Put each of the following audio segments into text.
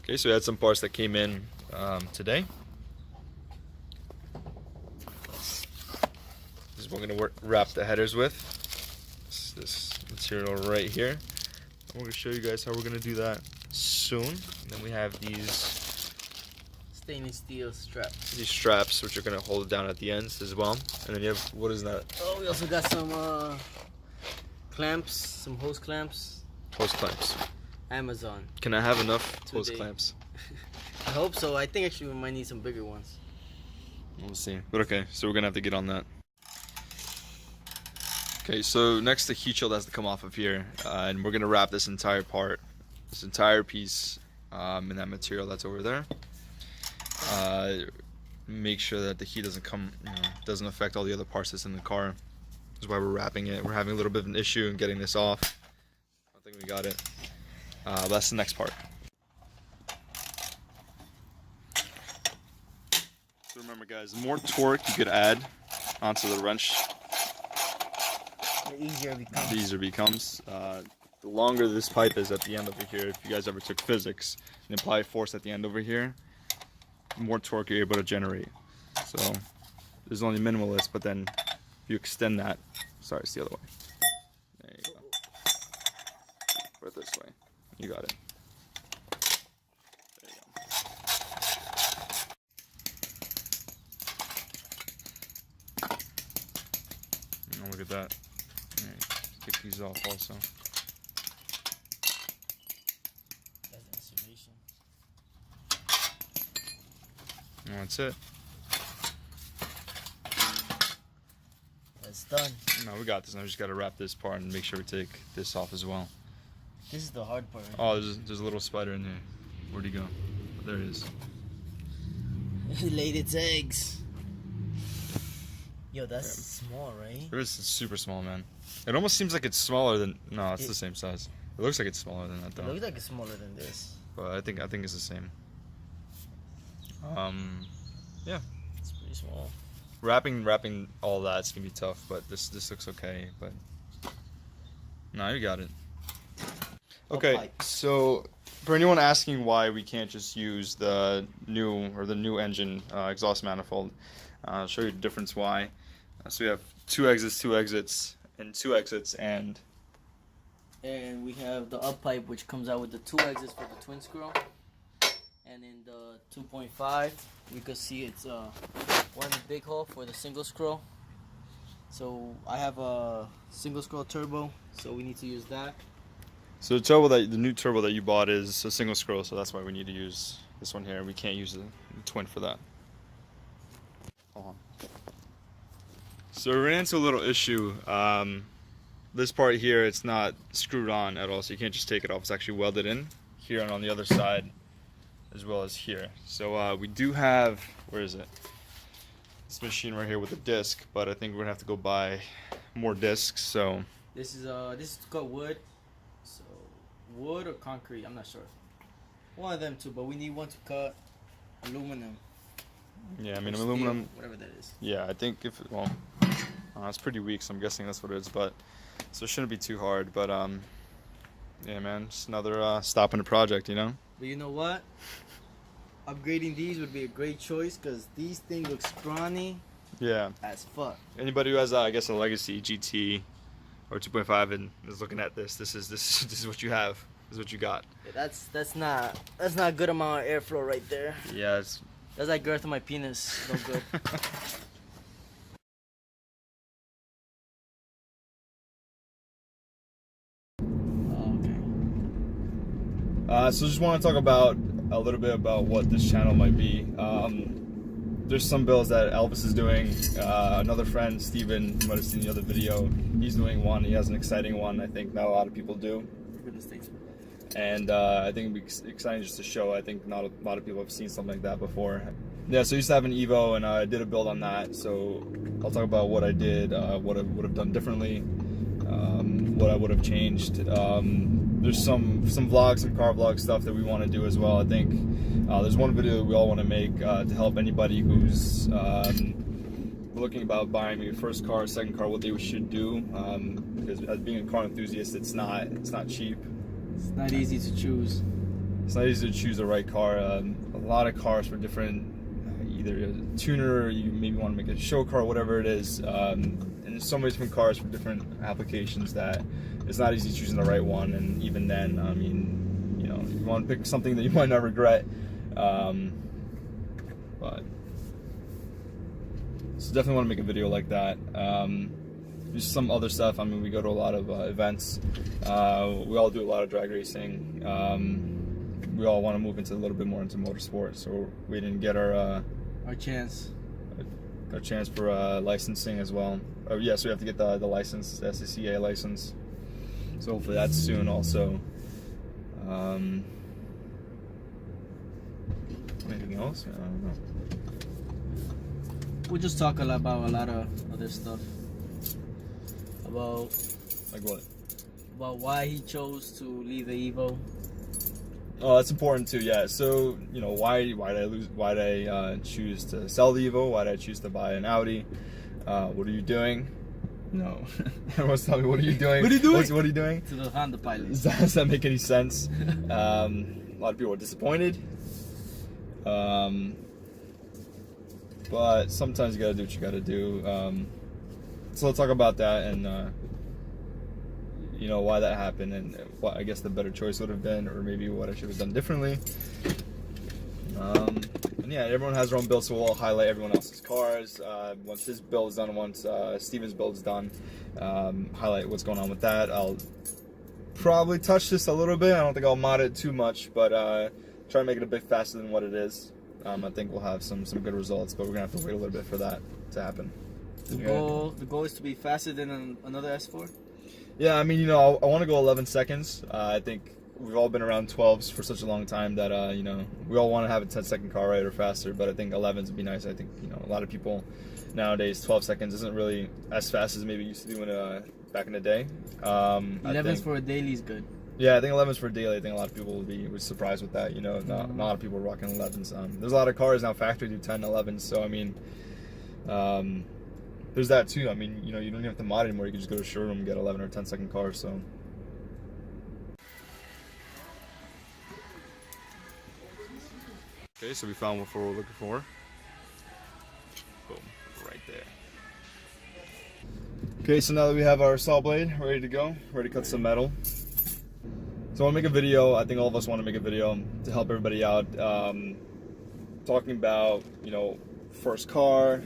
Okay, so we had some parts that came in today. This is what we're going to wrap the headers with. This material right here. I'm going to show you guys how we're going to do that soon. And then we have these stainless steel straps. These straps, which are going to hold it down at the ends as well. And then you have, what is that? Oh, we also got some clamps, some hose clamps. Hose clamps. Amazon. Can I have enough hose clamps? I hope so. I think actually we might need some bigger ones. We'll see. But okay, so we're going to have to get on that. Okay, so next the heat shield has to come off of here, and we're gonna wrap this entire part, this entire piece, in that material that's over there. Make sure that the heat doesn't come, doesn't affect all the other parts that's in the car. That's why we're wrapping it. We're having a little bit of an issue in getting this off. I think we got it. That's the next part. So remember, guys, the more torque you could add onto the wrench, the easier it becomes. The easier it becomes. The longer this pipe is at the end over here, if you guys ever took physics, and apply force at the end over here, the more torque you're able to generate. So there's only minimalist, but then if you extend that, sorry, it's the other way. There you go. Put it this way. You got it. There you go. Oh, look at that. Take these off also. That's the insulation. And that's it. That's done. No, we got this. Now we just got to wrap this part and make sure we take this off as well. This is the hard part. Right? Oh, there's a little spider in there. Where'd he go? There it is. It laid its eggs. Yo, that's small, right? It is super small, man. It almost seems like it's smaller than. No, it's the same size. It looks like it's smaller than that, though. It looks like it's smaller than this. But I think it's the same. Yeah. It's pretty small. Wrapping all that's gonna be tough, but this looks okay. But no, you got it. Okay, so for anyone asking why we can't just use the new engine exhaust manifold, I'll show you the difference why. So we have two exits, and two exits, and we have the up pipe, which comes out with the two exits for the twin screw, and in the 2.5 you can see it's one big hole for the single screw. So I have a single screw turbo, so we need to use that. So the new turbo that you bought is a single screw, so that's why we need to use this one here. We can't use the twin for that. Hold on. So we ran into a little issue. This part here, it's not screwed on at all, so you can't just take it off. It's actually welded in here and on the other side, as well as here. So we do have, where is it? This machine right here with a disc, but I think we're gonna have to go buy more discs. So this is cut wood, so wood or concrete, I'm not sure. One of them two, but we need one to cut aluminum. yeah, I mean steel, aluminum. whatever that is. Yeah, I think it's pretty weak, so I'm guessing that's what it is. But so it shouldn't be too hard. But yeah, man, just another stop in the project, you know. But you know what? Upgrading these would be a great choice because these things look scrawny. Yeah. As fuck. Anybody who has, I guess, a Legacy GT or 2.5 and is looking at this is what you have. This is what you got. Yeah, that's not a good amount of airflow right there. Yeah, it's. That's like girth of my penis. No good. So just want to talk about a little bit about what this channel might be. There's some builds that Elvis is doing. Another friend, Steven, you might have seen the other video. He's doing one. He has an exciting one. I think not a lot of people do. And I think it'd be exciting just to show. I think not a lot of people have seen something like that before. Yeah, so I used to have an Evo, and I did a build on that. So I'll talk about what I did, what I would have done differently, what I would have changed. There's some vlogs, some car vlog stuff that we want to do as well. I think there's one video that we all want to make to help anybody who's looking about buying maybe first car, second car, what they should do. Because as being a car enthusiast, it's not cheap. It's not easy to choose. it's not easy to choose the right car. A lot of cars for different, either a tuner, or you maybe want to make a show car, whatever it is. And there's so many different cars for different applications that it's not easy choosing the right one. And even then, I mean, you know, you want to pick something that you might not regret. But so definitely want to make a video like that. Just some other stuff. I mean, we go to a lot of events. We all do a lot of drag racing. We all want to move into a little bit more into motorsport, so we didn't get our chance. Our chance for licensing as well. Oh yeah, so we have to get the license, the SCCA license. So hopefully that's soon also. Anything else? I don't know. We'll just talk about a lot of other stuff. About like what? About why he chose to leave the Evo. Oh, that's important too. Yeah. So you know, why did I lose? Why did I choose to sell the Evo? Why did I choose to buy an Audi? What are you doing? No, everyone's telling me, what are you doing? What are you doing? What are you doing? To the Honda Pilot. Does that make any sense? A lot of people are disappointed. But sometimes you gotta do what you gotta do. So let's talk about that and you know, why that happened and what I guess the better choice would have been, or maybe what I should have done differently. And yeah, everyone has their own build, so we'll all highlight everyone else's cars. Once his build is done, once Steven's build is done, highlight what's going on with that. I'll probably touch this a little bit. I don't think I'll mod it too much, but try to make it a bit faster than what it is. I think we'll have some good results, but we're gonna have to wait a little bit for that to happen. The goal is to be faster than another S4. Yeah, I mean, you know, I want to go 11 seconds. I think we've all been around 12s for such a long time that you know, we all want to have a 10-second car ride or faster, but I think 11s would be nice. I think, you know, a lot of people nowadays 12 seconds isn't really as fast as maybe it used to be when back in the day. 11s for a daily is good. Yeah, I think 11s for daily. I think a lot of people would be surprised with that. You know, not a lot of people are rocking 11s. There's a lot of cars now factory do 10, 11s. So I mean, there's that too. I mean, you know, you don't even have to mod anymore. You can just go to a showroom and get 11 or 10-second cars. So. Okay, so we found what we're looking for. Boom, right there. Okay, so now that we have our saw blade ready to go, ready to cut some metal. So I want to make a video. I think all of us want to make a video to help everybody out. Talking about, you know, first car,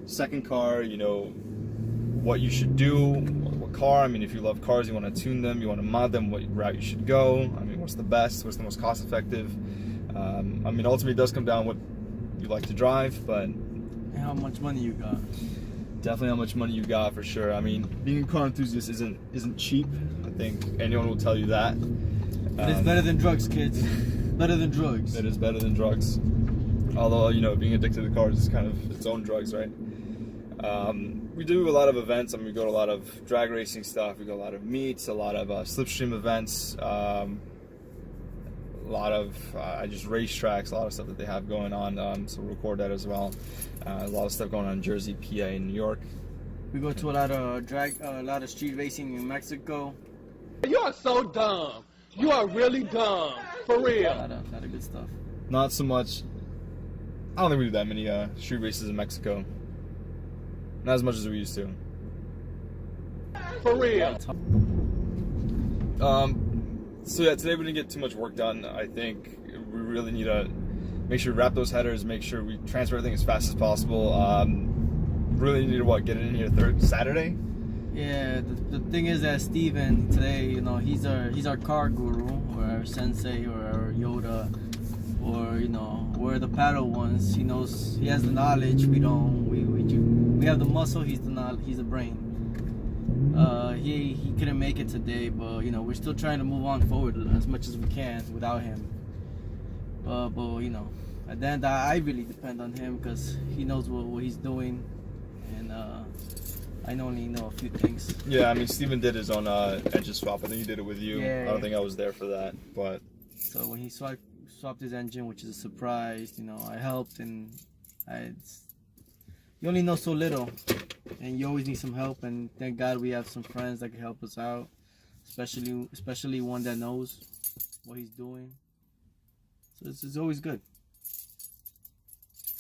second car, you know, what you should do, what car. I mean, if you love cars, you want to tune them, you want to mod them, what route you should go. I mean, what's the best, what's the most cost effective. I mean, ultimately it does come down to what you like to drive, but... And how much money you got. Definitely how much money you got, for sure. I mean, being a car enthusiast isn't cheap. I think anyone will tell you that. It's better than drugs, kids. Better than drugs. It is better than drugs. Although, you know, being addicted to cars is kind of its own drugs, right? We do a lot of events. I mean, we go to a lot of drag racing stuff. We go to a lot of meets, a lot of slipstream events, a lot of just racetracks, a lot of stuff that they have going on. So we'll record that as well. A lot of stuff going on in Jersey, PA, and New York. We go to a lot of street racing in Mexico. You are so dumb. You are really dumb, for real. A lot of good stuff. Not so much. I don't think we do that many street races in Mexico. Not as much as we used to. For real. So yeah, today we didn't get too much work done. I think we really need to make sure we wrap those headers, make sure we transfer everything as fast as possible. Really need to get it in here Saturday? Yeah, the thing is that Steven today, you know, he's our car guru, or our sensei, or our Yoda, or, you know, we're the paddle ones. He knows, he has the knowledge. We don't. We have the muscle. He's the brain. He couldn't make it today, but you know, we're still trying to move on forward as much as we can without him. But you know, at the end, I really depend on him because he knows what he's doing, and I only know a few things. Yeah, I mean, Steven did his own engine swap. I think he did it with you. Yeah, I don't think I was there for that, but... So when he swapped his engine, which is a surprise, you know, I helped, and you only know so little, and you always need some help, and thank God we have some friends that can help us out, especially one that knows what he's doing. So it's always good.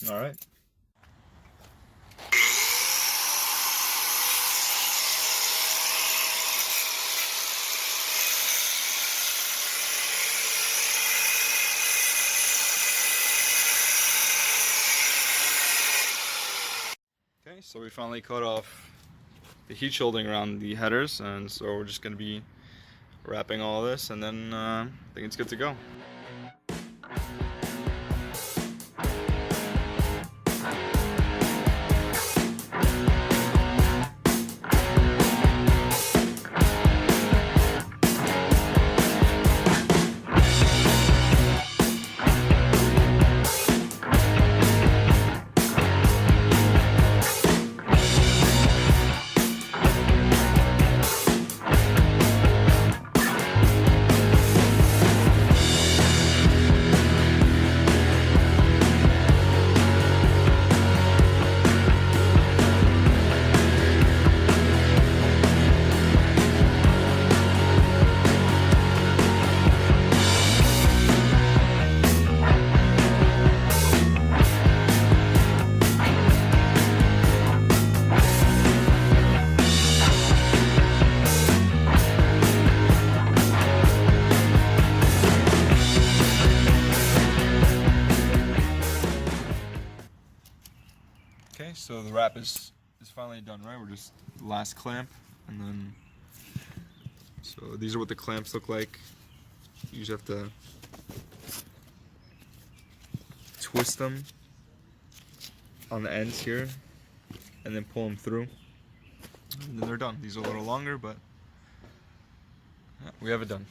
All right. Okay, so we finally cut off the heat shielding around the headers, and so we're just going to be wrapping all of this, and then I think it's good to go. Okay, so the wrap is finally done, right? We're just last clamp, and then so these are what the clamps look like. You just have to twist them on the ends here, and then pull them through, and then they're done. These are a little longer, but yeah, we have it done.